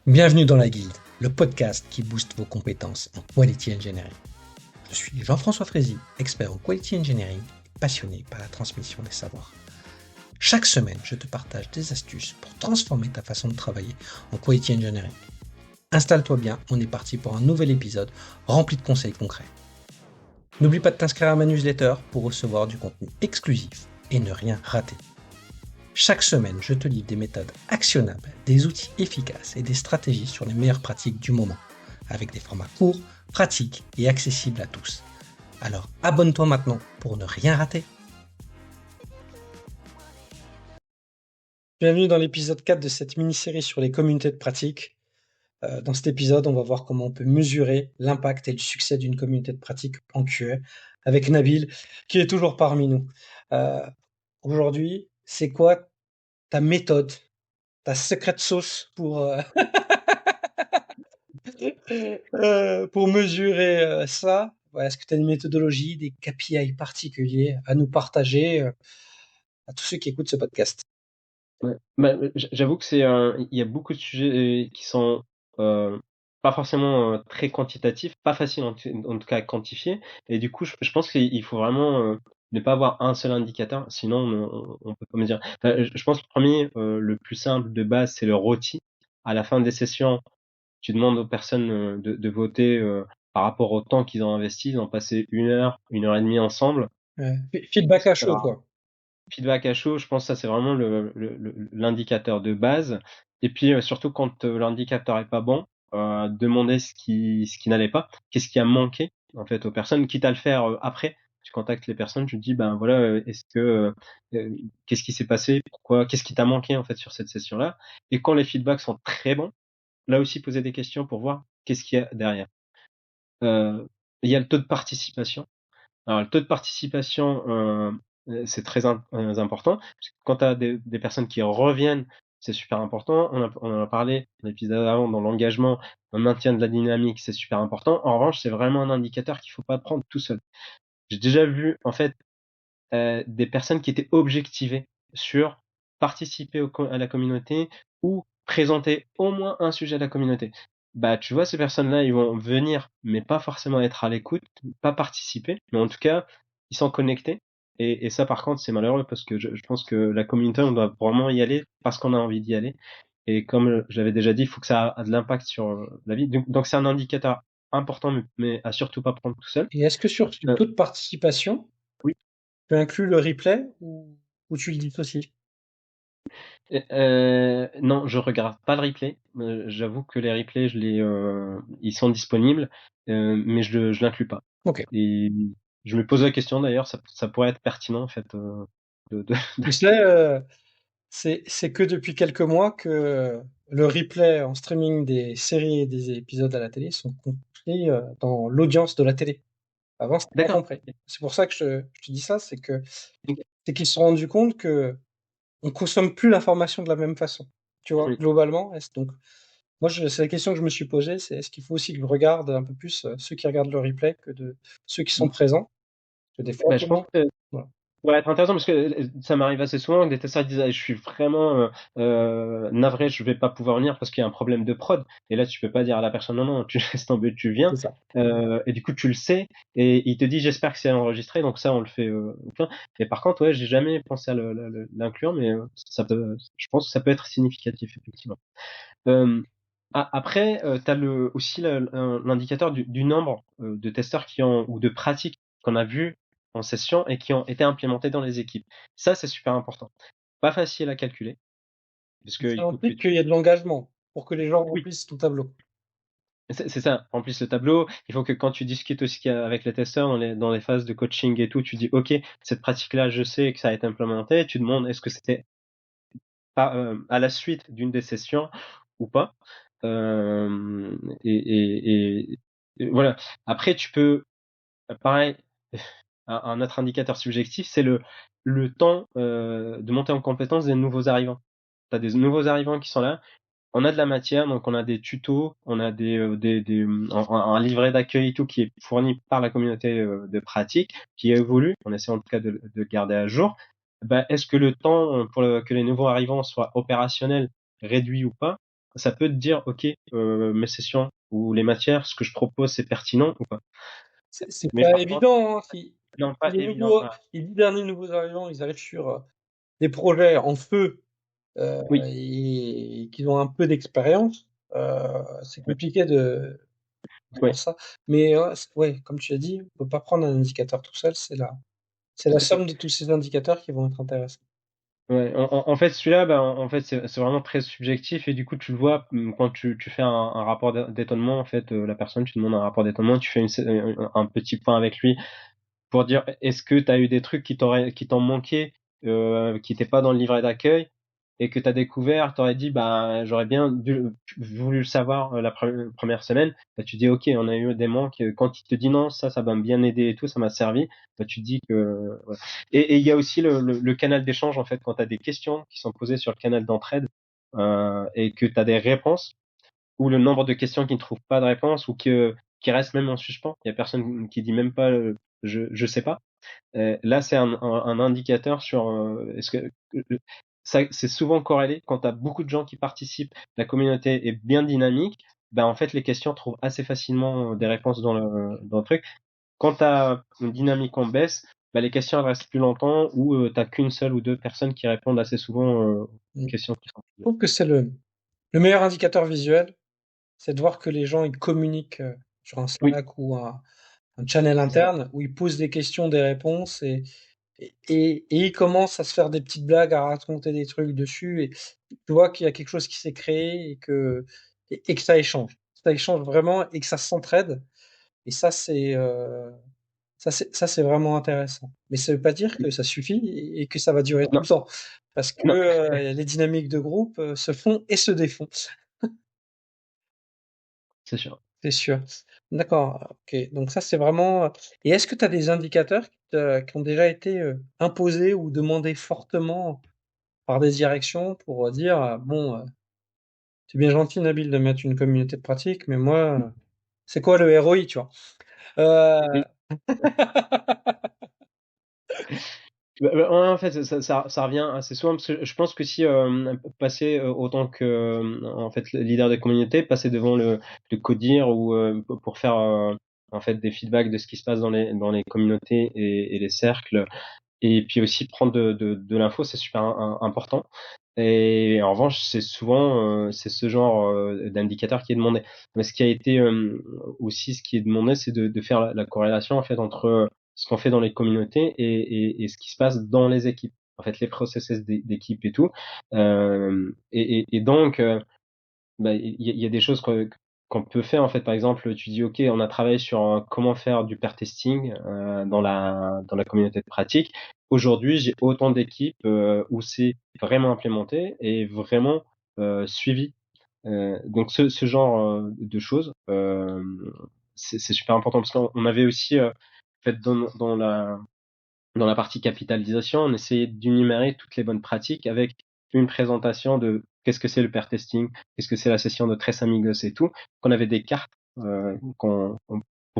Bienvenue dans la Guilde, le podcast qui booste vos compétences en Quality Engineering. Je suis Jean-François Frézy, expert en Quality Engineering et passionné par la transmission des savoirs. Chaque semaine, je te partage des astuces pour transformer ta façon de travailler en Quality Engineering. Installe-toi bien, on est parti pour un nouvel épisode rempli de conseils concrets. N'oublie pas de t'inscrire à ma newsletter pour recevoir du contenu exclusif et ne rien rater. Chaque semaine, je te livre des méthodes actionnables, des outils efficaces et des stratégies sur les meilleures pratiques du moment, avec des formats courts, pratiques et accessibles à tous. Alors abonne-toi maintenant pour ne rien rater. Bienvenue dans l'épisode 4 de cette mini-série sur les communautés de pratique. Dans cet épisode, on va voir comment on peut mesurer l'impact et le succès d'une communauté de pratique en QA avec Nabil, qui est toujours parmi nous. Aujourd'hui, c'est quoi ta méthode, ta secret sauce pour mesurer ça? Est-ce que tu as une méthodologie, des KPI particuliers à nous partager à tous ceux qui écoutent ce podcast? Ouais. J'avoue que il y a beaucoup de sujets qui sont pas forcément très quantitatifs, pas faciles en tout cas à quantifier. Et du coup, je pense qu'il faut vraiment ne pas avoir un seul indicateur, sinon on peut pas me dire. Je pense que le premier, le plus simple de base, c'est le ROTI. À la fin des sessions, tu demandes aux personnes de voter par rapport au temps qu'ils ont investi. Ils ont passé 1 heure, 1 heure et demie ensemble. Feedback à chaud, Alors, quoi. feedback à chaud, je pense que ça c'est vraiment l'indicateur de base. Et puis surtout quand l'indicateur est pas bon, demander ce qui n'allait pas, qu'est-ce qui a manqué en fait aux personnes, quitte à le faire après. Tu contactes les personnes, tu te dis ben voilà, est-ce que qu'est-ce qui s'est passé, pourquoi, qu'est-ce qui t'a manqué en fait sur cette session-là. Et quand les feedbacks sont très bons, là aussi poser des questions pour voir qu'est-ce qu'il y a derrière. Il y a le taux de participation. Alors, le taux de participation, c'est très important. Parce que quand tu as des personnes qui reviennent, c'est super important. On en a parlé dans l'épisode avant, dans l'engagement, le maintien de la dynamique, c'est super important. En revanche, c'est vraiment un indicateur qu'il faut pas prendre tout seul. J'ai déjà vu, en fait, des personnes qui étaient objectivées sur participer à la communauté ou présenter au moins un sujet à la communauté. Bah, tu vois, ces personnes-là, ils vont venir, mais pas forcément être à l'écoute, pas participer, mais en tout cas, ils sont connectés. Et ça, par contre, c'est malheureux parce que je pense que la communauté, on doit vraiment y aller parce qu'on a envie d'y aller. Et comme j'avais déjà dit, il faut que ça ait de l'impact sur la vie. Donc c'est un indicateur important, mais à surtout pas prendre tout seul. Et est-ce que sur le Euh, taux de participation, oui. tu inclus le replay ou tu le dissocies? Non, je regarde pas le replay. J'avoue que les replays, ils sont disponibles, mais je l'inclus pas. Ok. Et je me pose la question d'ailleurs, ça pourrait être pertinent en fait de Tu sais, c'est que depuis quelques mois que le replay en streaming des séries et des épisodes à la télé sont compris dans l'audience de la télé. Avant, c'était pas D'accord. compris. C'est pour ça que je te dis ça, c'est qu'ils se sont rendus compte que on consomme plus l'information de la même façon. Tu vois, Oui. globalement. Donc, moi, c'est la question que je me suis posée, c'est est-ce qu'il faut aussi que je regarde un peu plus ceux qui regardent le replay que de ceux qui sont présents? Parce que des fois, Bah, tout je le pense monde. que Voilà. pourrait être intéressant parce que ça m'arrive assez souvent que des testeurs disent ah, je suis vraiment navré, je vais pas pouvoir venir parce qu'il y a un problème de prod. Et là, tu peux pas dire à la personne non, non, tu laisses tomber, tu viens. C'est ça. Et du coup, tu le sais et il te dit j'espère que c'est enregistré, donc ça on le fait. Enfin. Et par contre, ouais, j'ai jamais pensé à l'inclure, mais je pense que ça peut être significatif effectivement. Euh, Après, tu as aussi l'indicateur du nombre de testeurs ou de pratiques qu'on a vues en session et qui ont été implémentées dans les équipes. Ça, c'est super important. Pas facile à calculer, parce Ça qu'il faut que implique qu'il y ait de l'engagement pour que les gens oui, remplissent ton tableau. c'est ça, remplisse le tableau. Il faut que quand tu discutes aussi avec les testeurs dans les phases de coaching et tout, tu dis, OK, cette pratique-là, je sais que ça a été implémenté. Tu demandes, est-ce que c'était à la suite d'une des sessions ou pas. Euh, et, et voilà. Après, tu peux, pareil, un autre indicateur subjectif, c'est le temps de monter en compétence des nouveaux arrivants. Tu as des nouveaux arrivants qui sont là. On a de la matière, donc on a des tutos, on a un livret d'accueil et tout qui est fourni par la communauté de pratique, qui évolue. On essaie en tout cas de le garder à jour. Est-ce que le temps pour que les nouveaux arrivants soient opérationnels réduit ou pas? ça peut te dire, ok, mes sessions ou les matières, ce que je propose, c'est pertinent ou pas. C'est Mais pas par contre, évident, hein, non, si pas évident. Voilà. les 10 derniers nouveaux arrivants, ils arrivent sur des projets en feu Oui, et qu'ils ont un peu d'expérience, c'est oui, compliqué de oui. faire ça. Mais ouais, comme tu as dit, on peut pas prendre un indicateur tout seul, c'est la somme de tous ces indicateurs qui vont être intéressants. Ouais, en fait, celui-là, bah, en fait, c'est vraiment très subjectif et du coup, tu le vois quand tu fais un rapport d'étonnement. En fait, la personne, tu demandes un rapport d'étonnement, tu fais un petit point avec lui pour dire est-ce que tu as eu des trucs qui t'ont manqué, qui n'étaient pas dans le livret d'accueil et que tu as découvert, tu aurais dit bah j'aurais bien voulu le savoir la première semaine. Bah, tu dis ok, on a eu des manques. Quand il te dit non, ça m'a bien aidé et tout, ça m'a servi. Bah, tu te dis que voilà. Et il y a aussi le canal d'échange en fait quand tu as des questions qui sont posées sur le canal d'entraide et que tu as des réponses ou le nombre de questions qui ne trouvent pas de réponse ou qui restent même en suspens. Il y a personne qui dit même pas je sais pas. Là, c'est un indicateur sur est-ce que ça, c'est souvent corrélé quand tu as beaucoup de gens qui participent, la communauté est bien dynamique, ben en fait les questions trouvent assez facilement des réponses dans le truc. Quand tu as une dynamique en baisse, ben, les questions elles restent plus longtemps ou t'as qu'une seule ou deux personnes qui répondent assez souvent aux Mm. questions qui sont Je posées. trouve que c'est le meilleur indicateur visuel, c'est de voir que les gens ils communiquent sur un Oui, Slack ou un channel c'est ça. interne où ils posent des questions, des réponses et ils commencent à se faire des petites blagues, à raconter des trucs dessus et tu vois qu'il y a quelque chose qui s'est créé et que ça échange. Ça échange vraiment et que ça s'entraide et ça c'est vraiment intéressant. Mais ça veut pas dire que ça suffit et que ça va durer tout Non, le temps parce que non, les dynamiques de groupe se font et se défont. c'est sûr. C'est sûr. D'accord, OK. Donc ça, c'est vraiment, et est-ce que tu as des indicateurs qui ont déjà été, imposés ou demandés fortement par des directions pour, dire, «Bon, c'est bien gentil Nabil de mettre une communauté de pratique, mais moi, c'est quoi le ROI?» tu vois? Heu, Oui. Ouais, en fait, ça revient assez souvent parce que je pense que si passer autant que en fait le leader de communauté, passer devant le codir ou pour faire en fait des feedbacks de ce qui se passe dans les communautés et les cercles, et puis aussi prendre de l'info, c'est super important. Et en revanche, c'est souvent c'est ce genre d'indicateur qui est demandé. Mais ce qui a été aussi ce qui est demandé, c'est de faire la corrélation en fait entre ce qu'on fait dans les communautés et ce qui se passe dans les équipes. En fait, les processus d'équipe et tout. Et donc, bah, il y a des choses qu'on peut faire en fait. Par exemple, tu dis ok, on a travaillé sur comment faire du pair testing dans la communauté de pratique. Aujourd'hui, j'ai autant d'équipes où c'est vraiment implémenté et vraiment suivi. Donc ce genre de choses, c'est super important parce qu'on avait aussi fait dans la partie capitalisation, on essayait d'énumérer toutes les bonnes pratiques avec une présentation de qu'est-ce que c'est le pair testing, qu'est-ce que c'est la session de Tres Amigos et tout, qu'on avait des cartes pour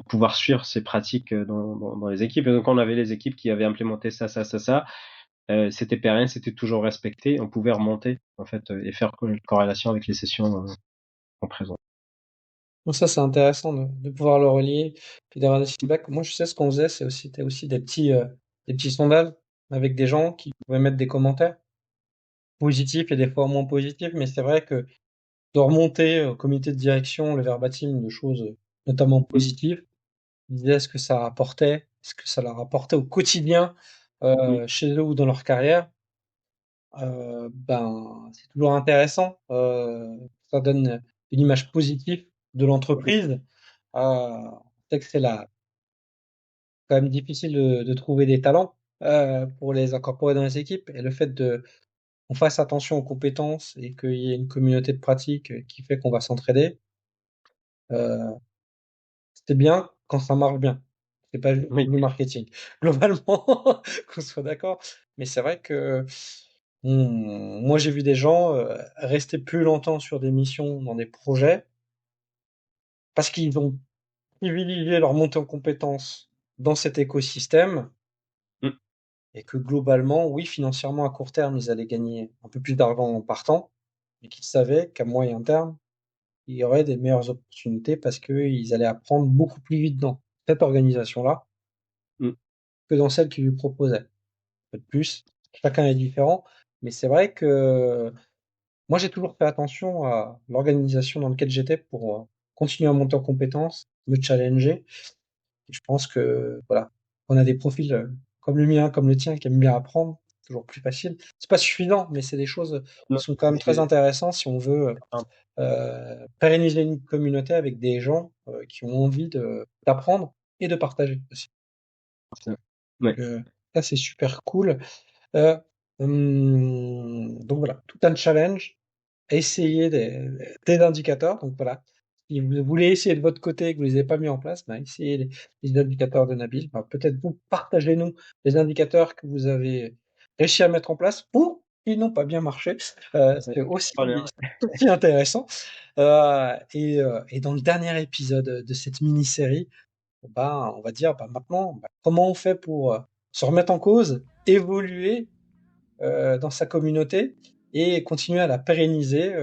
pouvoir suivre ces pratiques dans les équipes. Et donc on avait les équipes qui avaient implémenté ça. C'était pérenne, c'était toujours respecté. On pouvait remonter en fait et faire une corrélation avec les sessions en présent. donc ça, c'est intéressant de pouvoir le relier, puis d'avoir des feedbacks. Moi, je sais ce qu'on faisait, c'était aussi des petits sondages avec des gens qui pouvaient mettre des commentaires positifs et des fois moins positifs, mais c'est vrai que de remonter au comité de direction le verbatim de choses notamment positives. Ils disaient ce que ça rapportait, ce que ça leur apportait au quotidien Oui, chez eux ou dans leur carrière. Ben, c'est toujours intéressant. Ça donne une image positive de l'entreprise. On sait que c'est quand même difficile de trouver des talents pour les incorporer dans les équipes. Et le fait qu'on fasse attention aux compétences et qu'il y ait une communauté de pratique qui fait qu'on va s'entraider, euh, c'est bien quand ça marche bien. C'est pas juste oui, du marketing. Globalement, qu'on soit d'accord. Mais c'est vrai que moi j'ai vu des gens rester plus longtemps sur des missions, dans des projets, parce qu'ils ont privilégié leur montée en compétences dans cet écosystème, mm, et que globalement, oui, financièrement à court terme, ils allaient gagner un peu plus d'argent en partant, et qu'ils savaient qu'à moyen terme, il y aurait des meilleures opportunités parce qu'ils allaient apprendre beaucoup plus vite dans cette organisation-là Mm. que dans celle qui lui proposait. Un peu de plus, chacun est différent, mais c'est vrai que moi j'ai toujours fait attention à l'organisation dans laquelle j'étais pour continuer à monter en compétences, me challenger. Et je pense que voilà, on a des profils comme le mien, comme le tien, qui aiment bien apprendre, c'est toujours plus facile. C'est pas suffisant, mais c'est des choses qui Non, sont quand même très c'est intéressantes si on veut pérenniser une communauté avec des gens qui ont envie d'apprendre et de partager aussi. ça. Ouais. Ça, c'est super cool. Euh, donc voilà, tout un challenge, essayer des indicateurs. Donc voilà, si vous voulez essayer de votre côté et que vous ne les avez pas mis en place, ben essayez les indicateurs de Nabil. Ben, peut-être vous partagez-nous les indicateurs que vous avez réussi à mettre en place ou qui n'ont pas bien marché. Ouais. C'est aussi, Pas bien. c'est aussi intéressant. Et dans le dernier épisode de cette mini-série, ben, on va dire ben, maintenant, ben, comment on fait pour se remettre en cause, évoluer dans sa communauté et continuer à la pérenniser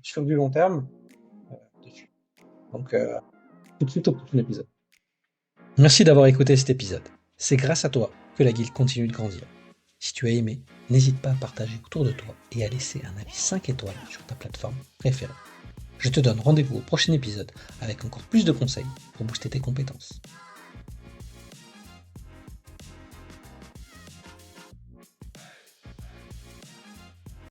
sur du long terme dessus. Donc, tout de suite au prochain épisode. Merci d'avoir écouté cet épisode. C'est grâce à toi que la guilde continue de grandir. Si tu as aimé, n'hésite pas à partager autour de toi et à laisser un avis 5 étoiles sur ta plateforme préférée. Je te donne rendez-vous au prochain épisode avec encore plus de conseils pour booster tes compétences.